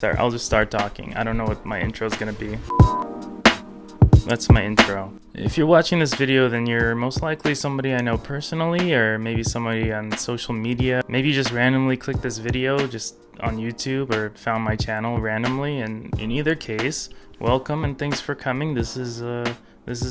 Sorry, I'll just start talking. I don't know what my intro is gonna be. That's my intro. If you're watching this video, then you're most likely somebody I know personally, or maybe somebody on social media. Maybe you just randomly clicked this video just on YouTube or found my channel randomly, and in either case, welcome and thanks for coming. This is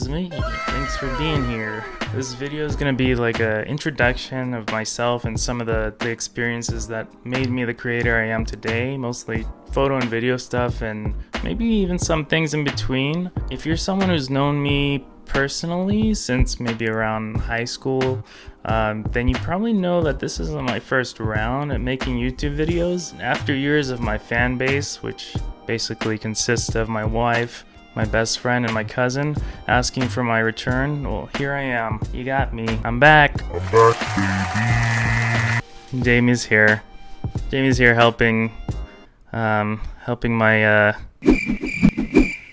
me. Thanks for being here. This video is gonna be like an introduction of myself and some of the experiences that made me the creator I am today, mostly photo and video stuff, and maybe even some things in between. If you're someone who's known me personally since maybe around high school, then you probably know that this isn't my first round at making YouTube videos. After years of my fan base, which basically consists of my wife, my best friend, and my cousin asking for my return, well, here I am. You got me. I'm back. Jamie's here. Jamie's here helping my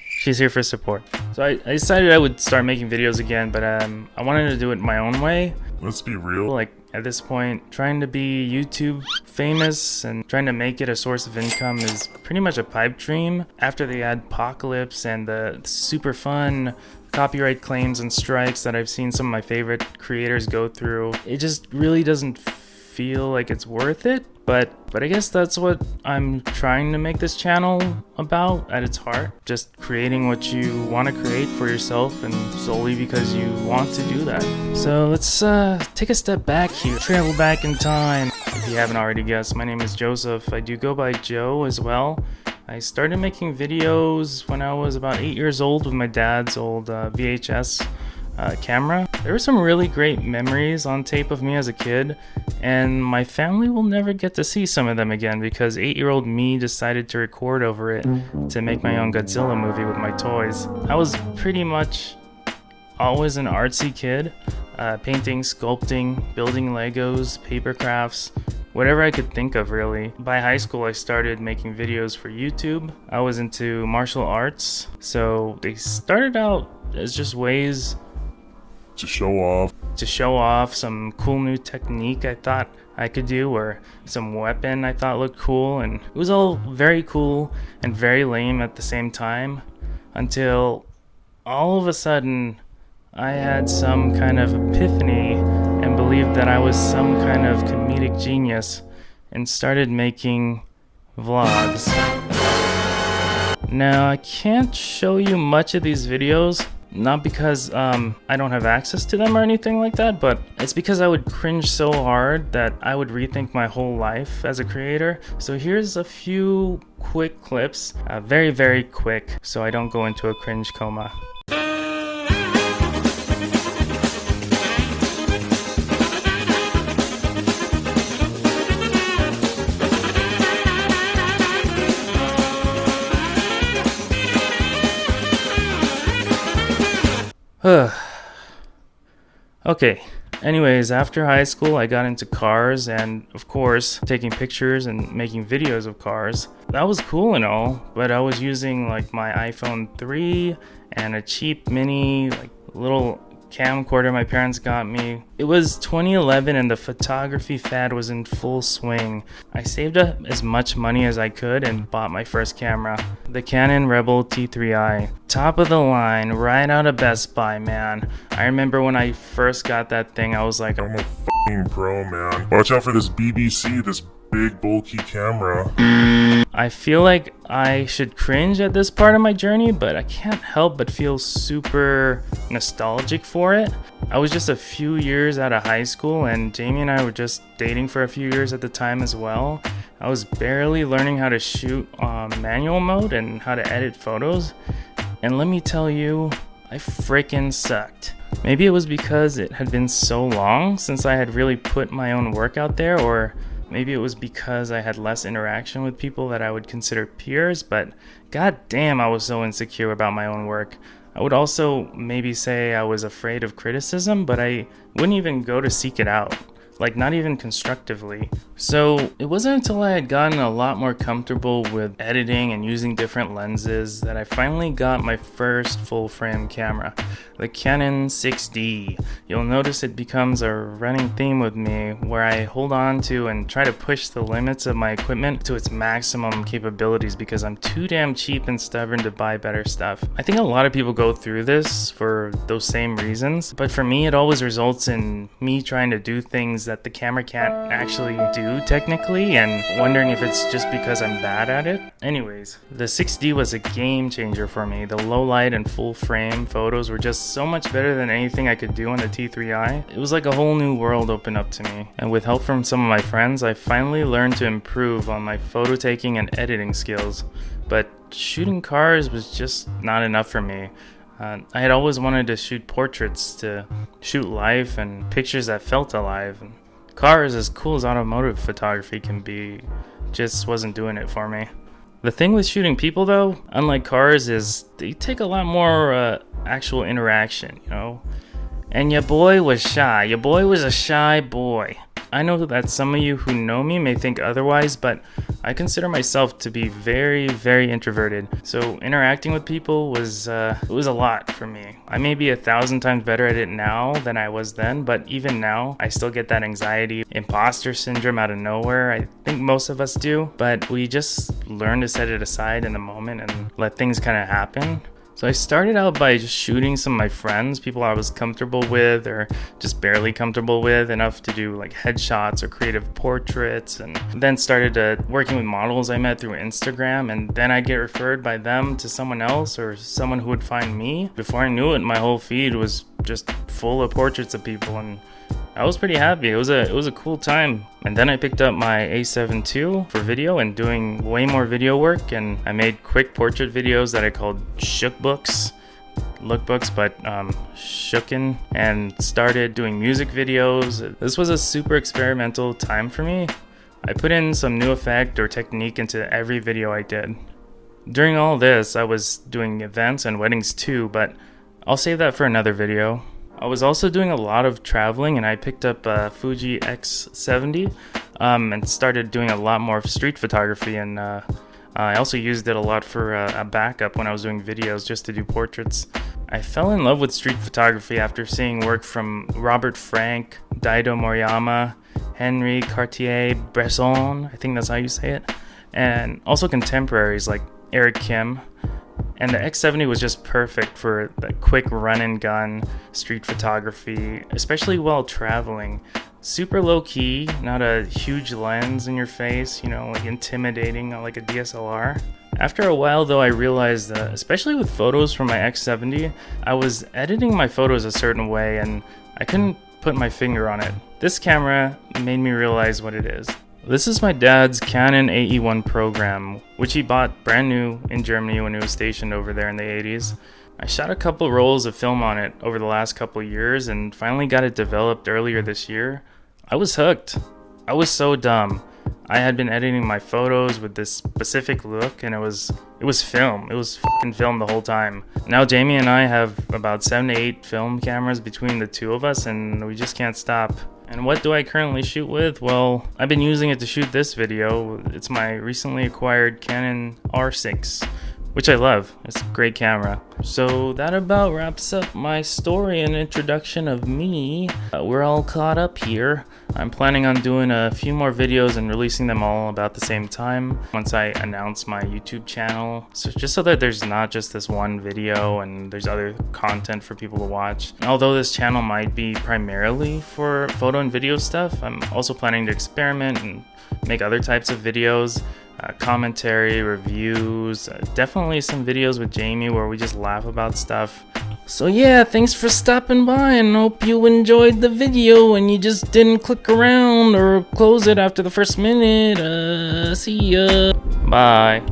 she's here for support. So I decided I would start making videos again, but I wanted to do it my own way. Let's be real. Like at this point, trying to be YouTube famous and trying to make it a source of income is pretty much a pipe dream. After the adpocalypse and the super fun copyright claims and strikes that I've seen some of my favorite creators go through, it just really doesn't feel like it's worth it. But I guess that's what I'm trying to make this channel about at its heart. Just creating what you want to create for yourself and solely because you want to do that. So let's take a step back here. Travel back in time. If you haven't already guessed, my name is Joseph. I do go by Joe as well. I started making videos when I was about 8 years old with my dad's old VHS camera. There were some really great memories on tape of me as a kid, and my family will never get to see some of them again because 8-year-old me decided to record over it to make my own Godzilla movie with my toys. I was pretty much always an artsy kid, painting, sculpting, building Legos, paper crafts, whatever I could think of really. By high school I started making videos for YouTube. I was into martial arts, so they started out as just ways to show off some cool new technique I thought I could do, or some weapon I thought looked cool, and it was all very cool and very lame at the same time, until all of a sudden I had some kind of epiphany and believed that I was some kind of comedic genius and started making vlogs. Now I can't show you much of these videos, not because I don't have access to them or anything like that, but it's because I would cringe so hard that I would rethink my whole life as a creator. So here's a few quick clips, very, very quick, so I don't go into a cringe coma. Okay, anyways, after high school I got into cars and of course taking pictures and making videos of cars. That was cool and all, but I was using like my iPhone 3 and a cheap mini like little camcorder my parents got me. It was 2011 and the photography fad was in full swing. I saved up as much money as I could and bought my first camera, the Canon Rebel T3i. Top of the line, right out of Best Buy, man. I remember when I first got that thing, I was like, I'm a f***ing pro, man. Watch out for this BBC, this big bulky camera. I feel like I should cringe at this part of my journey, but I can't help but feel super nostalgic for it. I was just a few years out of high school and Jamie and I were just dating for a few years at the time as well. I was barely learning how to shoot manual mode and how to edit photos. And let me tell you, I freaking sucked. Maybe it was because it had been so long since I had really put my own work out there, or maybe it was because I had less interaction with people that I would consider peers, but god damn, I was so insecure about my own work. I would also maybe say I was afraid of criticism, but I wouldn't even go to seek it out. like not even constructively. So it wasn't until I had gotten a lot more comfortable with editing and using different lenses that I finally got my first full frame camera, the Canon 6D. You'll notice it becomes a running theme with me where I hold on to and try to push the limits of my equipment to its maximum capabilities because I'm too damn cheap and stubborn to buy better stuff. I think a lot of people go through this for those same reasons, but for me it always results in me trying to do things that the camera can't actually do technically and wondering if it's just because I'm bad at it. Anyways, the 6D was a game changer for me. The low light and full frame photos were just so much better than anything I could do on the T3i. It was like a whole new world opened up to me, and with help from some of my friends, I finally learned to improve on my photo taking and editing skills. But shooting cars was just not enough for me. I had always wanted to shoot portraits, to shoot life and pictures that felt alive. And cars, as cool as automotive photography can be, just wasn't doing it for me. The thing with shooting people though, unlike cars, is they take a lot more actual interaction, you know? And your boy was shy. Your boy was a shy boy. I know that some of you who know me may think otherwise, but I consider myself to be very, very introverted. So interacting with people was it was a lot for me. I may be 1,000 times better at it now than I was then, but even now, I still get that anxiety, imposter syndrome out of nowhere. I think most of us do, but we just learn to set it aside in the moment and let things kind of happen. So I started out by just shooting some of my friends, people I was comfortable with or just barely comfortable with, enough to do like headshots or creative portraits, and then started working with models I met through Instagram, and then I'd get referred by them to someone else or someone who would find me. Before I knew it, my whole feed was just full of portraits of people, and I was pretty happy. It was a cool time. And then I picked up my A7 II for video and doing way more video work, and I made quick portrait videos that I called shookbooks, lookbooks, but shooken, and started doing music videos. This was a super experimental time for me. I put in some new effect or technique into every video I did. During all this, I was doing events and weddings too, but I'll save that for another video. I was also doing a lot of traveling, and I picked up a Fuji X70 and started doing a lot more street photography, and I also used it a lot for a backup when I was doing videos just to do portraits. I fell in love with street photography after seeing work from Robert Frank, Daido Moriyama, Henri Cartier-Bresson, I think that's how you say it, and also contemporaries like Eric Kim. And the X70 was just perfect for the quick run-and-gun street photography, especially while traveling. Super low-key, not a huge lens in your face, you know, like intimidating like a DSLR. After a while though, I realized that, especially with photos from my X70, I was editing my photos a certain way and I couldn't put my finger on it. This camera made me realize what it is. This is my dad's Canon AE1 program, which he bought brand new in Germany when he was stationed over there in the 80s. I shot a couple rolls of film on it over the last couple years and finally got it developed earlier this year. I was hooked. I was so dumb. I had been editing my photos with this specific look, and it was film. It was fucking film the whole time. Now Jamie and I have about 7 to 8 film cameras between the two of us, and we just can't stop. And what do I currently shoot with? Well, I've been using it to shoot this video. It's my recently acquired Canon R6, which I love. It's a great camera. So that about wraps up my story and introduction of me. We're all caught up here. I'm planning on doing a few more videos and releasing them all about the same time once I announce my YouTube channel. So just so that there's not just this one video and there's other content for people to watch. Although this channel might be primarily for photo and video stuff, I'm also planning to experiment and make other types of videos. Commentary, reviews, definitely some videos with Jamie where we just laugh about stuff. So yeah, thanks for stopping by and hope you enjoyed the video and you just didn't click around or close it after the first minute. See ya. Bye.